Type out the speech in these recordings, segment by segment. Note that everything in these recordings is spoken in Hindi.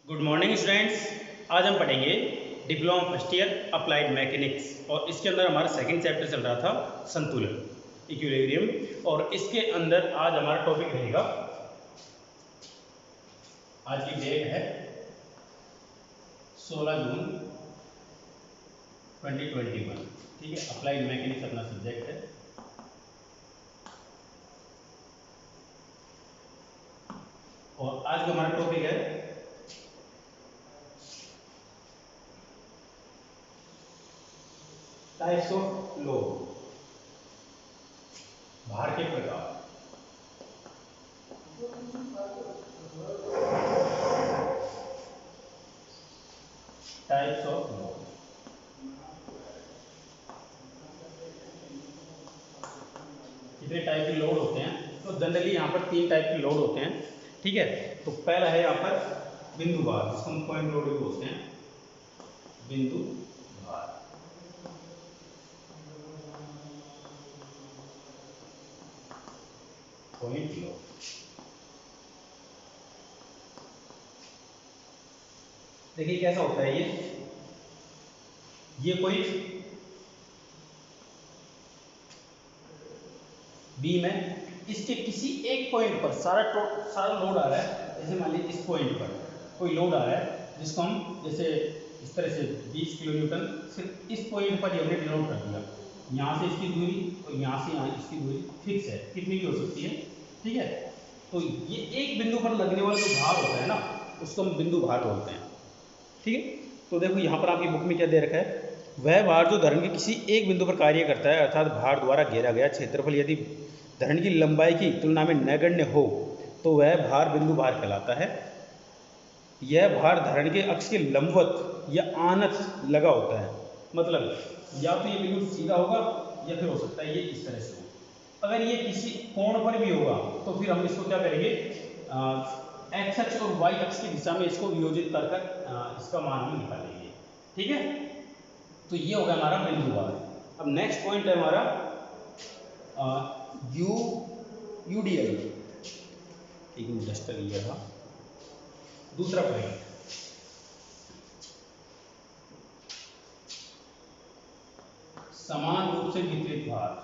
Good morning students. आज हम पढ़ेंगे diploma first year applied mechanics और इसके अंदर हमारा सेकंड चैप्टर चल रहा था संतुलन इक्विलिब्रियम। और इसके अंदर आज हमारा टॉपिक रहेगा, आज की डेट है 16 जून 2021। ठीक है, अप्लाइड मैकेनिक्स अपना सब्जेक्ट है। और आज का हमारा टॉपिक है टाइप्स ऑफ लोड, भार के प्रकार। टाइप्स ऑफ लोड, कितने टाइप के लोड होते हैं? तो जनरली यहाँ पर 3 टाइप के लोड होते हैं। ठीक है, तो पहला है यहाँ पर बिंदु भार, जिसको हम पॉइंट लोड भी बोलते हैं। बिंदु भार, पॉइंट लोड। देखिए कैसा होता है ये कोई बीम है, इसके किसी एक पॉइंट पर सारा लोड आ रहा है। जैसे मान लीजिए इस पॉइंट पर कोई लोड आ रहा है, जिसको हम जैसे इस तरह से 20 किलो न्यूटन सिर्फ इस पॉइंट पर ही हमने डिनोट कर दिया। यहाँ से इसकी दूरी और यहाँ से यहाँ इसकी दूरी फिक्स है, कितनी भी हो सकती है। ठीक है, तो ये एक बिंदु पर लगने वाला जो भार होता है ना, उसको हम बिंदु भार बोलते हैं। ठीक है, तो देखो यहाँ पर आपकी बुक में क्या दे रखा है, वह भार जो धरण के किसी एक बिंदु पर कार्य करता है, अर्थात भार द्वारा घेरा गया क्षेत्रफल यदि धरण की लंबाई की तुलना में नगण्य हो तो वह भार बिंदु भार कहलाता है। यह भार धरण के अक्ष के लंबवत या आनत लगा होता है, मतलब या तो ये बिल्कुल सीधा होगा या फिर हो सकता है ये इस तरह से हो। अगर ये किसी कोण पर भी होगा तो फिर हम इसको क्या करेंगे, एक्स अक्ष और वाई अक्ष की दिशा में इसको वियोजित कर इसका मान हम निकालेंगे। ठीक है, तो ये होगा हमारा बिंदु भार। अब नेक्स्ट पॉइंट है हमारा यूडीएल। एक मिनट डस्टर लिया था। दूसरा पॉइंट समान रूप से वितरित भार,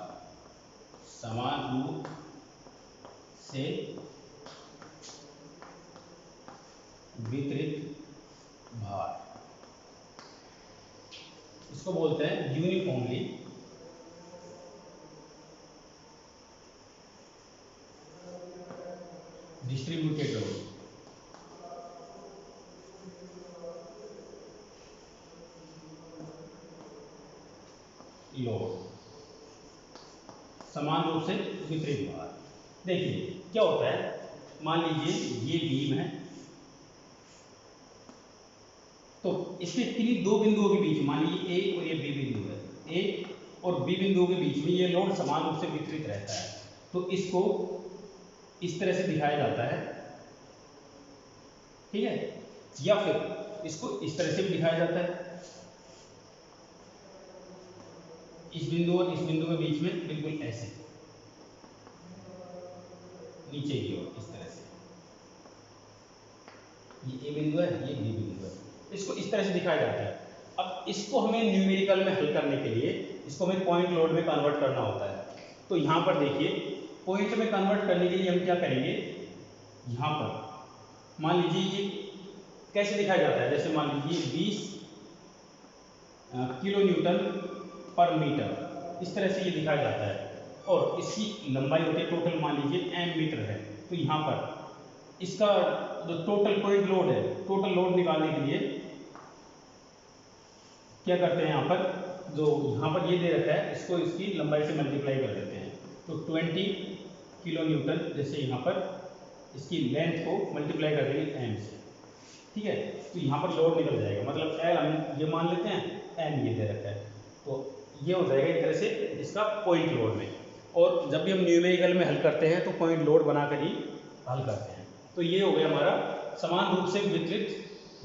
समान रूप से वितरित भार, इसको बोलते हैं यूनिफॉर्मली डिस्ट्रीब्यूटेड लोड। समान रूप से वितरित भार। देखिए क्या होता है, मान लीजिए ये बीम है, तो इसके किन्हीं दो बिंदुओं के बीच, मान लीजिए ए और ये बी बिंदु है, ए और बी बिंदुओं के बीच में ये लोड समान रूप से वितरित रहता है। तो इसको इस तरह से दिखाया जाता है। ठीक है, या फिर इसको इस तरह से भी दिखाया जाता है, इस बिंदु और इस बिंदु के बीच में बिल्कुल ऐसे नीचे की ओर इस तरह से, ये ए बिंदु है, ये बी बिंदु है, इसको इस तरह से दिखाया जाता है। अब इसको हमें न्यूमेरिकल में हल करने के लिए इसको हमें पॉइंट लोड में कन्वर्ट करना होता है। तो यहाँ पर देखिए पॉइंट में कन्वर्ट करने के लिए हम क्या करेंगे, यहाँ पर मान लीजिए ये कैसे दिखाया जाता है, जैसे मान लीजिए 20 किलो न्यूटन पर मीटर, इस तरह से ये दिखाया जाता है। और इसकी लंबाई होती है टोटल, मान लीजिए एम मीटर है। तो यहाँ पर इसका जो टोटल पॉइंट लोड है, टोटल लोड निकालने के लिए क्या करते हैं, यहाँ पर जो यहाँ पर ये दे रखा है, इसको इसकी लंबाई से मल्टीप्लाई कर देते हैं। तो 20 किलो न्यूटन, जैसे यहाँ पर इसकी लेंथ को मल्टीप्लाई कर देंगे एम से। ठीक है, तो यहाँ पर लोड निकल जाएगा, मतलब एल हम ये मान लेते हैं, एम ये दे रखा है, तो ये हो जाएगा एक तरह से इसका पॉइंट लोड में। और जब भी हम न्यूमेरिकल में हल करते हैं तो पॉइंट लोड बनाकर ही हल करते हैं। तो ये हो गया हमारा समान रूप से वितरित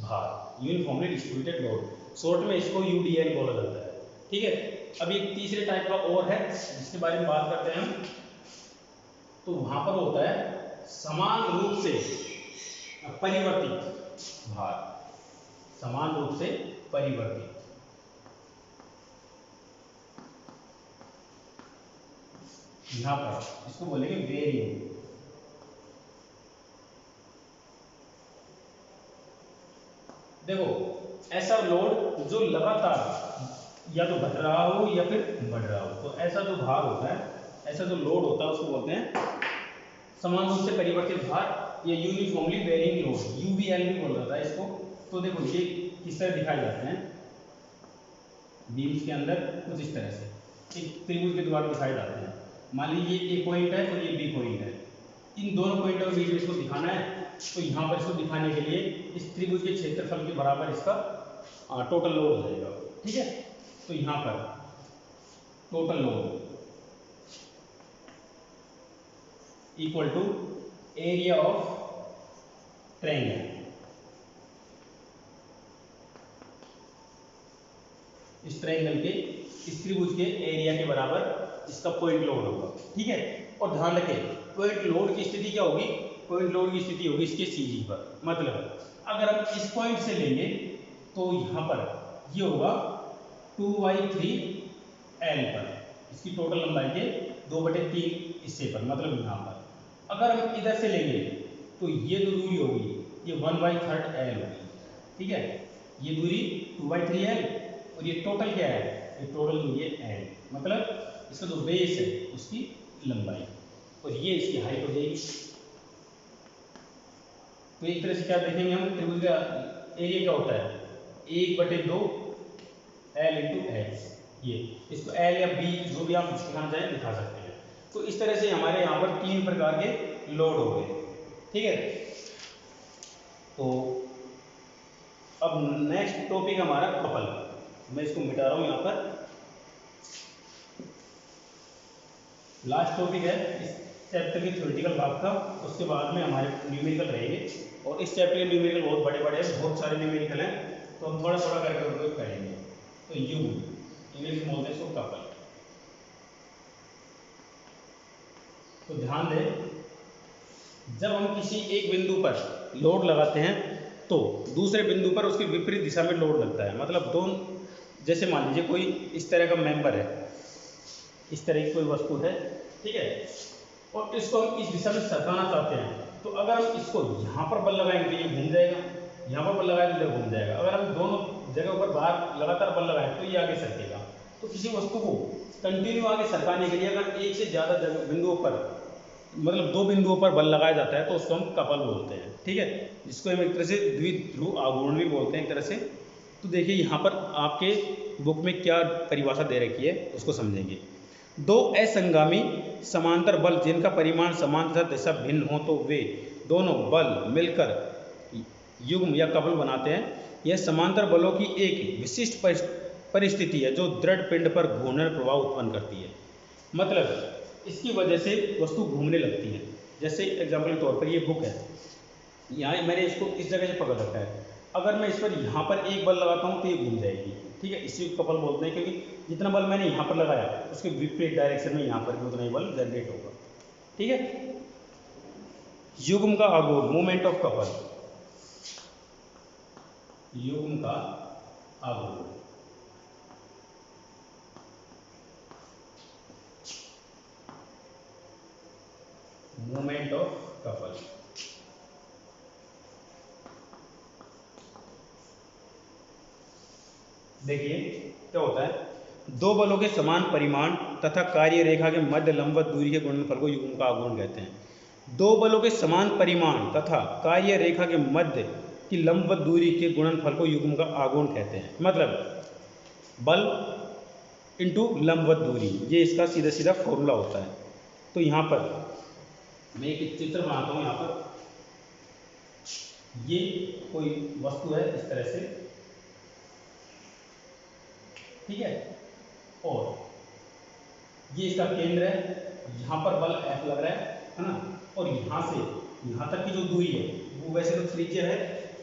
भार, यूनिफॉर्मली डिस्ट्रीब्यूटेड लोड, शॉर्ट में इसको यूडीएल बोला जाता है। ठीक है, अब एक तीसरे टाइप का और है जिसके बारे में बात करते हैं हम। तो वहां पर होता है समान रूप से परिवर्तित भार समान रूप से परिवर्तित। यहां पर इसको बोलेंगे वेरिएंट। देखो ऐसा लोड जो लगातार या तो घट रहा हो या फिर बढ़ रहा हो, तो ऐसा जो भार होता है, ऐसा जो लोड होता है उसको बोलते हैं समान रूप से परिवर्तित भार या यूनिफॉर्मली वेरिंग लोड, यूवीएल भी बोला जाता है इसको। तो देखो ये किस तरह दिखाए जाते हैं बीम्स के अंदर, कुछ इस तरह से एक त्रिभुज के द्वारा दिखाए जाते हैं। मान लीजिए ये ए पॉइंट है और ये बी पॉइंट है, इन दोनों पॉइंटों के बीच में इसको दिखाना है, तो यहाँ पर इसको दिखाने के लिए इस त्रिभुज के क्षेत्रफल के बराबर इसका टोटल लोड हो जाएगा। ठीक है, तो यहाँ पर total load equal to area of triangle. इस ट्रायंगल के इस त्रिभुज के एरिया के बराबर इसका पॉइंट लोड होगा। ठीक है, और ध्यान रखें पॉइंट लोड की स्थिति क्या होगी, पॉइंट लोड की स्थिति होगी इसके सीजी पर। मतलब अगर हम इस पॉइंट से लेंगे तो यहाँ पर ये होगा 2/3 L पर, इसकी टोटल लंबाई के 2/3 हिस्से पर, मतलब यहाँ पर। अगर हम इधर से लेंगे तो ये जो दूरी होगी ये 1/3 L होगी। ठीक है, ये दूरी 2/3 L और ये टोटल क्या है, ये टोटल दूरी है L, मतलब इसका जो बेस है उसकी लंबाई, और ये इसकी हाइट हो जाएगी। तो एक तरह से क्या देखेंगे हम, त्रिभुज का एरिया क्या होता है 1/2 L × H। ये इसको L या B जो भी आप दिखाना चाहें दिखा सकते हैं। तो इस तरह से हमारे यहाँ पर 3 प्रकार के लोड हो गए। ठीक है, तो अब नेक्स्ट टॉपिक हमारा कपल। मैं इसको मिटा रहा हूँ यहाँ पर। लास्ट टॉपिक है इस चैप्टर के थ्योरेटिकल भाग का, उसके बाद में हमारे न्यूमेरिकल रहेंगे। और इस चैप्टर के न्यूमेरिकल बहुत बड़े बड़े हैं, बहुत सारे न्यूमेरिकल हैं, तो हम थोड़ा थोड़ा करके उनको करेंगे। तो यू इंग्लिश में बोलते हैं इसको कपल। तो ध्यान दें, जब हम किसी एक बिंदु पर लोड लगाते हैं तो दूसरे बिंदु पर उसके विपरीत दिशा में लोड लगता है। मतलब दोनों, जैसे मान लीजिए कोई इस तरह का मेंबर है, इस तरह की कोई वस्तु है, ठीक है, और इसको हम इस दिशा में सरकाना चाहते हैं, तो अगर हम इसको यहाँ पर बल लगाएंगे तो ये घूम जाएगा, यहाँ पर बल लगाएंगे तो इधर घूम जाएगा। अगर हम दोनों जगह पर बाहर लगातार बल लगाएं तो ये आगे सरकेगा। तो किसी वस्तु को कंटिन्यू आगे सरकाने के लिए अगर एक से ज़्यादा जगह बिंदुओं पर, मतलब 2 बिंदुओं पर बल लगाया जाता है तो उसको हम कपल बोलते हैं। ठीक है, जिसको हम एक तरह से द्विध्रुव आघूर्ण भी बोलते हैं एक तरह से। तो देखिए यहाँ पर आपके बुक में क्या परिभाषा दे रखी है उसको समझेंगे। 2 असंगामी समांतर बल जिनका परिमाण समान तथा दिशा भिन्न हो तो वे दोनों बल मिलकर युग्म या कपल बनाते हैं। यह समांतर बलों की एक विशिष्ट परिस्थिति है जो दृढ़ पिंड पर घूर्णन प्रभाव उत्पन्न करती है। मतलब इसकी वजह से वस्तु घूमने लगती है। जैसे एग्जाम्पल के तौर पर ये बुक है, यहाँ मैंने इसको इस जगह से पकड़ रखा है, अगर मैं इस पर यहाँ पर एक बल लगाता हूँ तो ये घूम जाएगी। ठीक है, इसी को कपल बोलते हैं, क्योंकि जितना बल मैंने यहाँ पर लगाया उसके विपरीत डायरेक्शन में यहाँ पर भी उतना ही बल जनरेट होगा। ठीक है, युग्म का आघूर्ण मूवमेंट ऑफ कपल, युग्म का आघूर्ण। मूवमेंट ऑफ कपल, देखिए क्या होता है, 2 बलों के समान परिमाण तथा कार्य रेखा के मध्य लंबवत दूरी के गुणनफल को युग्म का आघूर्ण कहते हैं। 2 बलों के समान परिमाण तथा कार्य रेखा के मध्य की लंबवत दूरी के गुणनफल को युग्म का आघूर्ण कहते हैं। मतलब बल इंटू लंबवत दूरी, ये इसका सीधा सीधा फॉर्मूला होता है। तो यहाँ पर मैं एक चित्र बनाता हूँ। यहाँ पर ये कोई वस्तु है इस तरह से, ठीक है, और ये इसका केंद्र है, यहाँ पर बल F लग रहा है ना, और यहाँ से यहाँ तक की जो दूरी है वो वैसे तो त्रिज्या है,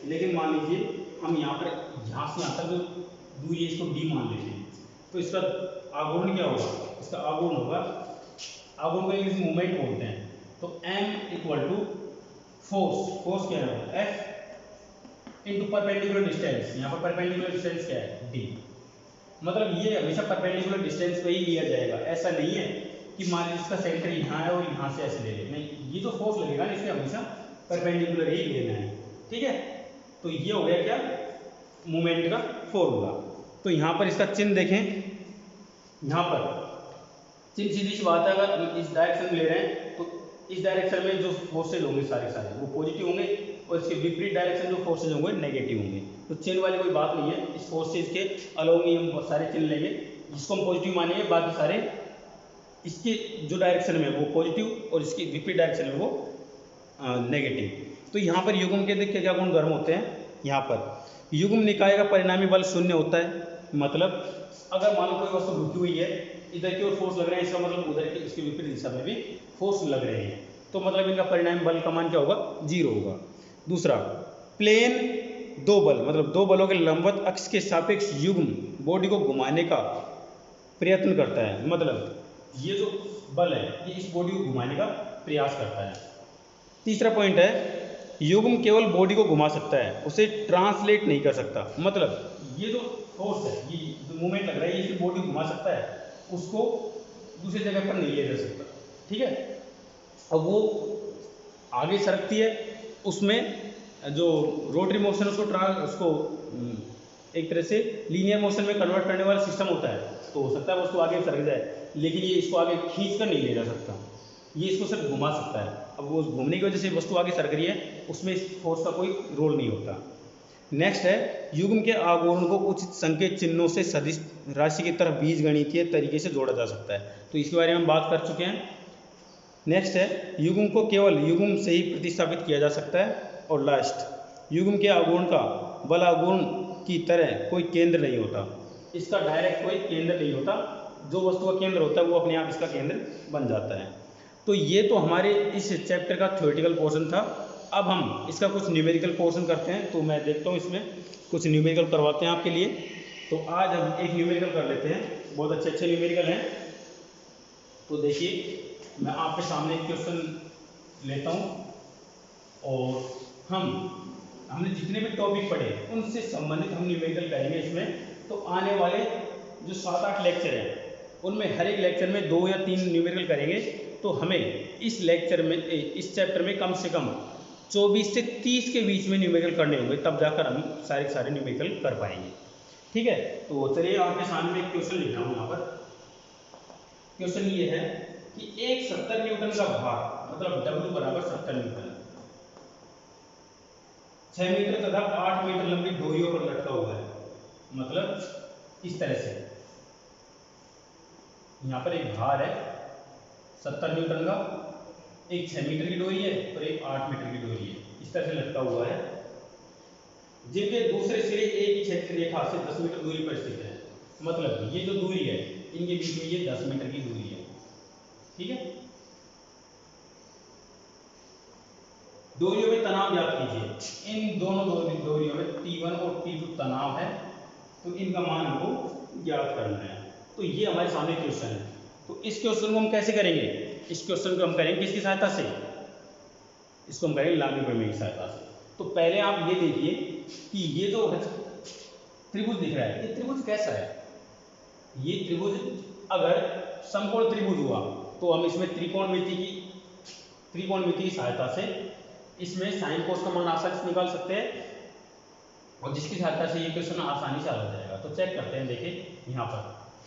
लेकिन मान लीजिए हम यहाँ पर यहाँ से यहाँ तक जो दूरी है इसको d मान लेते हैं। तो इसका आघूर्ण क्या होगा, इसका आघूर्ण होगा, आघूर्ण को इंग्लिश में मूवमेंट बोलते हैं। तो m = फोर्स, फोर्स क्या है F इनटू परपेंडिकुलर डिस्टेंस। यहाँ पर परपेंडिकुलर डिस्टेंस क्या है, d। मतलब ये हमेशा परपेंडिकुलर डिस्टेंस पे ही लिया जाएगा, ऐसा नहीं है कि मान लीजिए इसका सेंटर यहाँ है और यहाँ से ऐसे ले ले, नहीं, ये जो फोर्स लगेगा ना इसके हमेशा परपेंडिकुलर ही लेना है, ठीक है। तो ये हो गया क्या, मोमेंट का फॉर्मूला। तो यहाँ पर इसका चिन्ह देखें, यहाँ पर चिन्ह सीधी सी बात है, अगर हम इस डायरेक्शन में ले रहे हैं तो इस डायरेक्शन में जो फोर्सेज होंगे सारे सारे वो पॉजिटिव होंगे और इसके विपरीत डायरेक्शन जो फोर्सेज होंगे नेगेटिव होंगे। तो चिन्ह वाली कोई बात नहीं है, इस फोर्सेज के अलोंग ही हम बहुत सारे चिन्ह लेंगे, जिसको हम पॉजिटिव मानेंगे, बाकी सारे इसके जो डायरेक्शन में वो पॉजिटिव और इसके विपरीत डायरेक्शन में वो नेगेटिव। तो यहाँ पर युग्म के देखिए क्या गुण धर्म होते हैं। यहाँ पर युग्म निकाय का परिणामी बल शून्य होता है, मतलब अगर मान लो कोई वस्तु रुकी हुई है, इधर की ओर फोर्स लग रहे हैं, इसका मतलब उधर की इसके विपरीत दिशा में भी फोर्स लग रहे हैं, तो मतलब इनका परिणामी बल का मान क्या होगा, 0 होगा। दूसरा, प्लेन दो बल, मतलब दो बलों के लंबवत अक्ष के सापेक्ष युग्म बॉडी को घुमाने का प्रयत्न करता है, मतलब ये जो बल है ये इस बॉडी को घुमाने का प्रयास करता है। तीसरा पॉइंट है, युग्म केवल बॉडी को घुमा सकता है, उसे ट्रांसलेट नहीं कर सकता, मतलब ये जो फोर्स है, ये जो मूवमेंट लग रहा है, ये सिर्फ बॉडी घुमा सकता है, उसको दूसरी जगह पर नहीं ले जा सकता, ठीक है। अब वो आगे सरकती है, उसमें जो रोटरी मोशन उसको एक तरह से लीनियर मोशन में कन्वर्ट करने वाला सिस्टम होता है, तो हो सकता है उसको आगे सरक जाए, लेकिन ये इसको आगे खींच कर नहीं ले जा सकता, ये इसको सिर्फ घुमा सकता है। अब वो घूमने की वजह से वस्तु आगे सरक रही है, उसमें इस फोर्स का कोई रोल नहीं होता। नेक्स्ट है, युग्म के आघूर्ण को उचित संकेत चिन्हों से सदिश राशि की तरह बीजगणितीय तरीके से जोड़ा जा सकता है, तो इसके बारे में हम बात कर चुके हैं। नेक्स्ट है, युग्म को केवल युग्म से ही प्रतिस्थापित किया जा सकता है। और लास्ट, युग्म के आघूर्ण का बल आघूर्ण की तरह कोई केंद्र नहीं होता, इसका डायरेक्ट कोई केंद्र नहीं होता, जो वस्तु का केंद्र होता है वो अपने आप इसका केंद्र बन जाता है। तो ये तो हमारे इस चैप्टर का थ्योरेटिकल पोर्शन था। अब हम इसका कुछ न्यूमेरिकल पोर्शन करते हैं, तो मैं देखता हूँ इसमें कुछ न्यूमेरिकल करवाते हैं आपके लिए। तो आज हम एक न्यूमेरिकल कर लेते हैं, बहुत अच्छे अच्छे न्यूमेरिकल हैं। तो देखिए, मैं आपके सामने एक क्वेश्चन लेता हूँ और हमने जितने भी टॉपिक पढ़े उनसे संबंधित हम न्यूमेरिकल करेंगे इसमें। तो आने वाले जो 7-8 लेक्चर हैं उनमें हर एक लेक्चर में 2 या 3 न्यूमेरिकल करेंगे। तो हमें इस लेक्चर में, इस चैप्टर में कम से कम 24 से 30 के बीच में न्यूमेरिकल करने होंगे, तब जाकर हम सारे सारे न्यूमेरिकल कर पाएंगे, ठीक है। तो चलिए आपके सामने एक क्वेश्चन लिख रहा हूँ। यहाँ पर क्वेश्चन ये है कि एक 70 न्यूटन का भार, मतलब W बराबर 70 न्यूटन, 6 मीटर तथा 8 मीटर लंबी डोरियों पर लटका हुआ है, मतलब इस तरह से। यहाँ पर एक भार है 70 न्यूटन का, एक 6 मीटर की डोरी है और एक 8 मीटर की डोरी है, इस तरह से लटका हुआ है, जिनके दूसरे सिरे एक ही क्षेत्र रेखा से 10 मीटर दूरी पर स्थित है। मतलब ये जो दूरी है इनके बीच में ये 10 मीटर की दूरी है, ठीक है। डोरियों में तनाव ज्ञात कीजिए। इन दोनों डोरियों में T1 और T2 तनाव है, तो इनका मान हमको ज्ञात करना है। तो ये हमारे सामने क्वेश्चन है। तो इस क्वेश्चन को हम कैसे करेंगे? इस क्वेश्चन को हम करेंगे किसकी सहायता से? इसको हम करेंगे लामी प्रमेय की सहायता से। तो पहले आप ये देखिए कि ये जो त्रिभुज दिख रहा है, ये त्रिभुज कैसा है? ये त्रिभुज अगर समकोण त्रिभुज हुआ तो हम इसमें त्रिकोणमिति की सहायता से इसमें साइन कोस का मान आसानी से निकाल सकते हैं, और जिसकी सहायता से ये क्वेश्चन आसानी से हल हो जाएगा। तो चेक करते हैं। देखिए यहाँ पर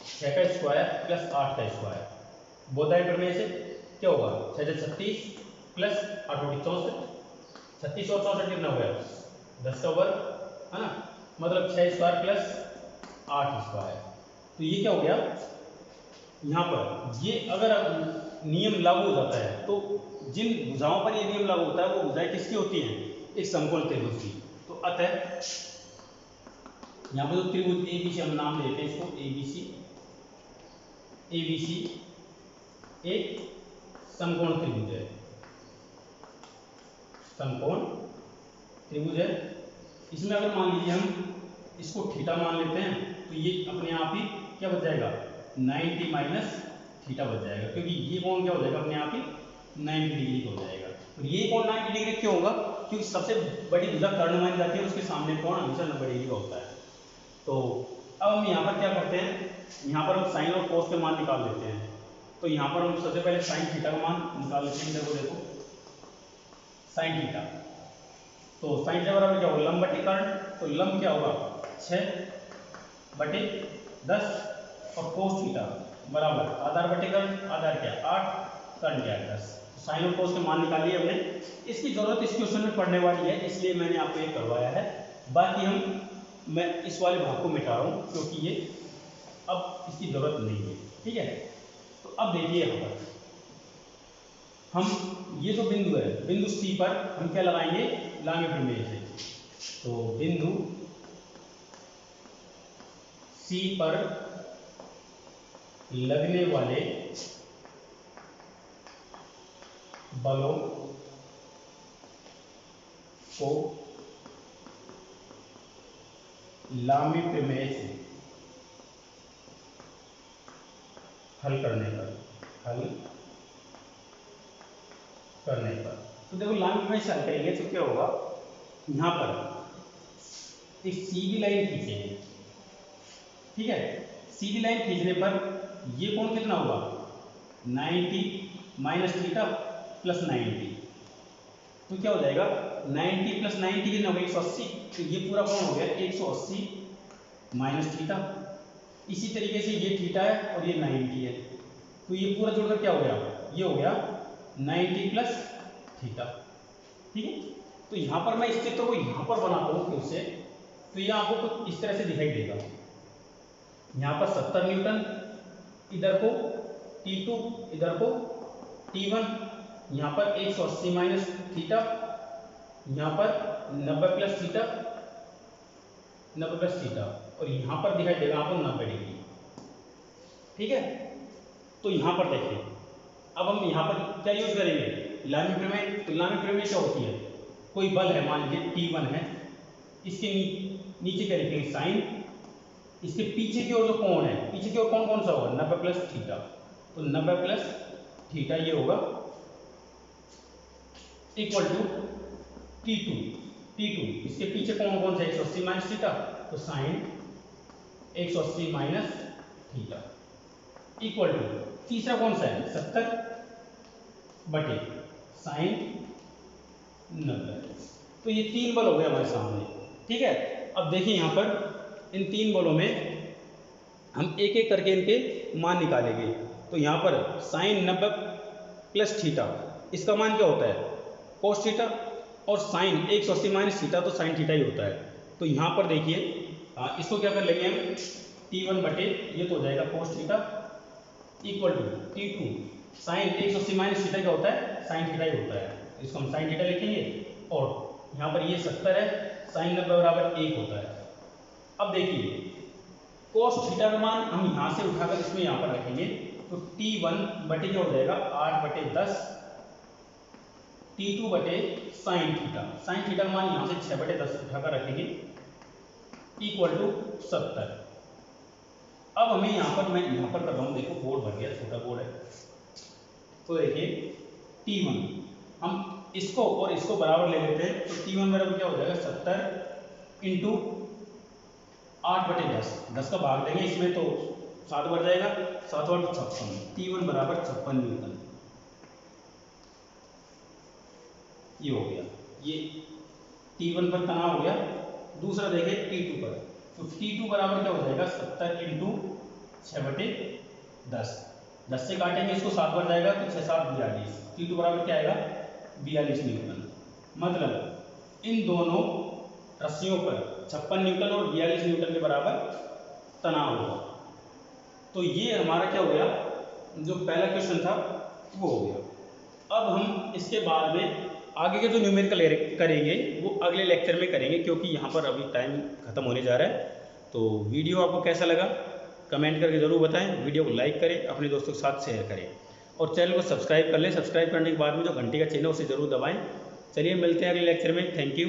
6 का स्क्वायर प्लस 8 का स्क्वायर, बोधायन प्रमेय से क्या होगा? 6 से 36 प्लस 8 बटे 64, 36 और 64 कितना हो गया? 10 का वर्ग, है ना, मतलब 6 स्क्वायर प्लस 8 स्क्वायर। तो ये क्या हो गया? यहाँ पर ये अगर नियम लागू हो जाता है तो जिन भुजाओं पर ये नियम लागू होता है वो भुजाएं किसकी होती हैं? एक समकोण त्रिभुज की। तो अतः यहाँ पर जो त्रिभुज ABC हम नाम देते हैं इसको, ABC एक समकोण त्रिभुज है, समकोण त्रिभुज है। इसमें अगर मान लीजिए हम इसको थीटा मान लेते हैं तो ये अपने आप ही क्या बच जाएगा? 90 माइनस थीटा बच जाएगा, क्योंकि ये कोण क्या हो जाएगा? अपने आप ही 90 डिग्री का हो जाएगा। और ये कोण 90 डिग्री क्यों होगा? क्योंकि सबसे बड़ी भुजा कर्ण मानी जाती है, उसके सामने कोण हमेशा 90 डिग्री का होता है। तो अब हम यहाँ पर क्या करते हैं, यहाँ पर हम साइन और कोस के मान निकाल लेते हैं। तो यहाँ पर हम सबसे पहले साइन थीटा का मान निकाल लेते हैं। देखो साइन थीटा, तो साइन थीटा बराबर क्या होगा, लंब बटे कर्ण। तो लंब क्या होगा 6/10 और कोस थीटा बराबर आधार बटे कर्ण, आधार क्या 8, कर्ण क्या 10। साइन और कोस के मान निकाल लिए हमने। इसकी जरूरत इस क्वेश्चन में पड़ने वाली है, इसलिए मैंने आपको ये करवाया है। बाकी मैं इस वाले भाग को मिटा रहा हूँ क्योंकि ये अब इसकी जरूरत नहीं है। ठीक है, तो अब देखिए यहाँ पर हम ये जो बिंदु है, बिंदु सी पर हम क्या लगाएंगे, लामी प्रमेय से। तो बिंदु सी पर लगने वाले बलों को लामी प्रमेय से हल करने पर तो देखो लामी प्रमेय से हल करेंगे तो क्या होगा, यहाँ पर एक सीधी लाइन खींचेंगे। ठीक है, सीधी लाइन खींचने पर ये कोण कितना होगा 90 माइनस थीटा प्लस 90। तो क्या हो जाएगा 90 प्लस 90 कितना होगा 180। तो ये पूरा कोण हो गया 180 माइनस थीटा। इसी तरीके से ये थीटा है और ये 90 है, तो ये पूरा जोड़कर क्या हो गया, ये हो गया 90 प्लस थीटा। ठीक है, तो यहाँ पर मैं इस चित्र को यहाँ पर बनाता हूँ फिर से, तो ये आपको कुछ इस तरह से दिखाई देगा। यहाँ पर 70 न्यूटन, इधर को T2, इधर को T1, यहाँ पर 180 माइनस थीटा, यहाँ पर 90 प्लस थीटा, 90 प्लस थीटा, और यहाँ पर दिखाई देगा आपको 90 डिग्री। ठीक है, तो यहाँ पर देखिए अब हम यहाँ पर क्या यूज करेंगे, लामी प्रमेय। तो लामी प्रमेय क्या होती है, कोई बल है मान लीजिए T1 है, इसके नीचे क्या लिखेंगे साइन, इसके पीछे की ओर जो कोण है, पीछे की ओर कोण कौन सा होगा 90 प्लस थीटा। तो 90 प्लस थीटा ये होगा इक्वल टू T2, इसके पीछे कोण कौन सा 180 माइनस थीटा, तो sine 180 minus theta equal to तीसरा कौन सा है 70 बटे साइन 90। तो ये 3 बल हो गए हमारे सामने। ठीक है, अब देखिए यहाँ पर इन 3 बलों में हम एक एक करके इनके मान निकालेंगे। तो यहाँ पर साइन 90 प्लस थीटा, इसका मान क्या होता है कोस थीटा, और साइन 180 माइनस थीटा तो साइन थीटा ही होता है। तो यहाँ पर देखिए इसको क्या कर लेंगे हम T1 बटे ये तो हो जाएगा cos theta equal to T2 sine 180 minus theta क्या होता है साइन थीटा ही होता है, इसको हम साइन थीटा लिखेंगे। और यहाँ पर ये 70 है, साइन 90 बराबर 1 होता है। अब देखिए कोस थीटा का मान हम यहाँ से उठाकर इसमें यहाँ पर रखेंगे, तो T1 बटे क्या हो जाएगा 8/10 T2 बटे साइन थीटा का मान यहाँ से 6/10 उठाकर रखेंगे इक्वल टू 70। अब हमें यहाँ पर मैं यहाँ पर कर रहा हूँ, देखो बोर्ड भर गया, छोटा बोर्ड है। तो देखिए T1 हम इसको और इसको बराबर ले लेते हैं, तो T1 बराबर क्या हो जाएगा 70 इंटू 8/10, 10 का भाग देंगे इसमें तो 7 बढ़ जाएगा, 7 और 56, T1 बराबर 56 न्यूटन। ये हो गया, ये T1 पर तनाव हो गया। दूसरा देखिए T2 पर, तो T2 बराबर क्या हो जाएगा 70 इंटू 6/10, 10 से काटेंगे इसको 7 बढ़ जाएगा, तो 6 7 42, T2 बराबर क्या आएगा 42 न्यूटन। मतलब इन दोनों रस्सियों पर 56 न्यूटन और 42 न्यूटन के बराबर तनाव होगा। तो ये हमारा क्या हो गया, जो पहला क्वेश्चन था वो हो गया। अब हम इसके बाद में आगे के जो न्यूमेरिकल करेंगे वो अगले लेक्चर में करेंगे, क्योंकि यहाँ पर अभी टाइम खत्म होने जा रहा है। तो वीडियो आपको कैसा लगा कमेंट करके ज़रूर बताएं, वीडियो को लाइक करें, अपने दोस्तों के साथ शेयर करें और चैनल को सब्सक्राइब कर लें। सब्सक्राइब करने के बाद में जो घंटी का चिन्ह है उसे ज़रूर दबाएं। चलिए मिलते हैं अगले लेक्चर में, थैंक यू।